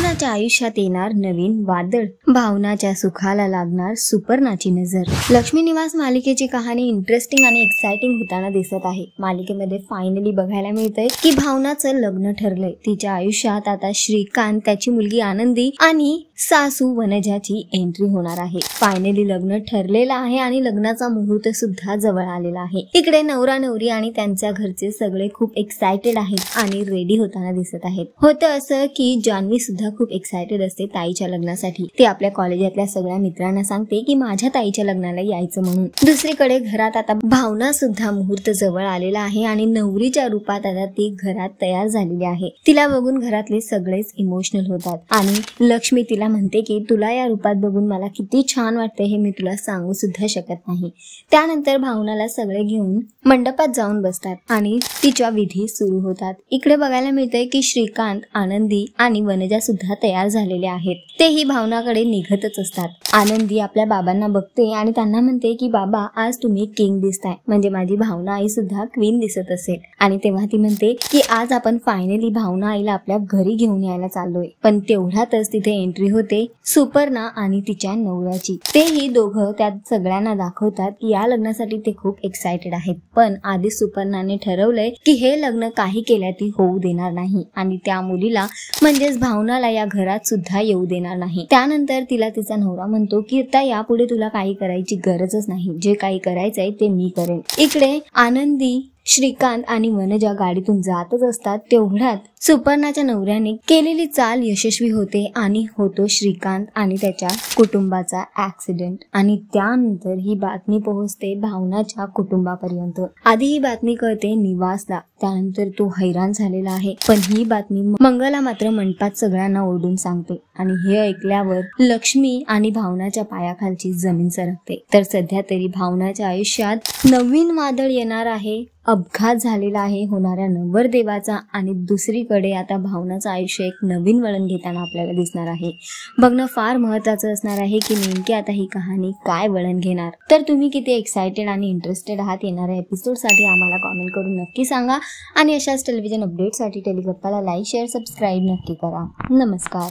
भावनाच्या आयुष्यात येणार नवीन वादळ, भावनाच्या सुखाला लागणार सुपर्णाची नजर। लक्ष्मी निवास मालिकेची कहाणी इंटरेस्टिंग आणि एक्साइटिंग होताना दिसत आहे। मालिकेमध्ये फायनली बघायला मिळतंय की भावनाचं लग्न ठरलंय। तिच्या आयुष्यात आता श्रीकांत, त्याची मुलगी आनंदी आणि सासू वनजाची एंट्री होणार आहे। फायनली लग्न ठरलेलं आहे आणि लग्नाचा मुहूर्त सुद्धा जवळ आलेला आहे। इकडे नवरा नवरी आणि त्यांच्या घरचे सगळे खूप एक्साइटेड आहेत आणि रेडी होताना दिसत आहेत। होतं असं की जान्हवी सुद्धा खूप एक्साइटेड असते ताईच्या लग्नासाठी। ती आपल्या कॉलेजातल्या सगळ्या मित्रांना सांगते की माझ्या ताईच्या लग्नाला यायचं म्हणून। दुसरीकडे घरात आता भावना सुद्धा मुहूर्त जवळ आलेला आहे आणि नवरीच्या रूपात आता ती घरात तयार झालेली आहे। तिला बघून घरातले सगळेच इमोशनल होतात आणि लक्ष्मी तिला म्हणते की तुला या रूपात बघून मला किती छान वाटते हे मी तुला सांगू सुद्धा शकत नाही। त्यानंतर भावनाला सगळे घेऊन मंडपात जाऊन बसतात आणि तिच्या विधी सुरू होतात। इकडे बघायला मिळतंय की श्रीकांत, आनंदी आणि वनजा सुद्धा तयार झालेले आहेत। तेही भावनाकडे निघतच असतात। आनंदी आपल्या बाबांना बघते आणि त्यांना म्हणते की बाबा आज तुम्ही किंग दिसताय, म्हणजे माझी भावना आई सुद्धा क्वीन दिसत असेल। आणि तेव्हा ती म्हणते की आज आपण फायनली भावना आईला आपल्या घरी घेऊन यायला चाललोय। पण तेवढ्यातच तिथे एंट्री होते सुपर्णा आणि तिच्या नवऱ्याची। तेही दोघं त्यात सगळ्यांना दाखवतात की या लग्नासाठी ते खूप एक्साइटेड आहेत। पण आधी सुपर्णाने ठरवलंय की हे लग्न काही केल्या ती होऊ देणार नाही आणि त्या मुलीला म्हणजेच भावनाला या घरात सुद्धा येऊ देणार नाही। त्यानंतर तिला तिचा नवरा म्हणतो की आता यापुढे तुला काही करायची गरजच नाही, जे काही करायचंय ते मी करेन। इकडे आनंदी, श्रीकांत आणि वनजा गाडीतून जातच असतात। तेवढ्यात सुपर्णाच्या नवऱ्याने केलेली चाल यशस्वी होते आणि होतो श्रीकांत आणि त्याच्या कुटुंबाचा ऍक्सिडेंट। आणि त्यानंतर ही बातमी पोहोचते भावनाच्या कुटुंबापर्यंत। आधी ही बातमी कळते निवासला, त्यानंतर तो हैराण झालेला आहे। पण ही बातमी मंगला मात्र मंडपात सगळ्यांना ओरडून सांगते आणि हे ऐकल्यावर लक्ष्मी आणि भावनाच्या पायाखालची जमीन सरकते। तर सध्या तरी भावनाच्या आयुष्यात नवीन वादळ येणार आहे, अपघात झालेला आहे होणाऱ्या नवरदेवाचा आणि दुसरीकडे आता भावनाचं आयुष्य एक नवीन वळण घेताना आपल्याला दिसणार आहे। बघणं फार महत्त्वाचं असणार आहे की नेमकी आता ही कहाणी काय वळण घेणार। तर तुम्ही किती एक्साइटेड आणि इंटरेस्टेड आहात येणाऱ्या एपिसोडसाठी आम्हाला कॉमेंट करून नक्की सांगा आणि अशाच टेलिव्हिजन अपडेटसाठी टेलिगप्पाला लाईक, शेअर, सबस्क्राईब नक्की करा। नमस्कार।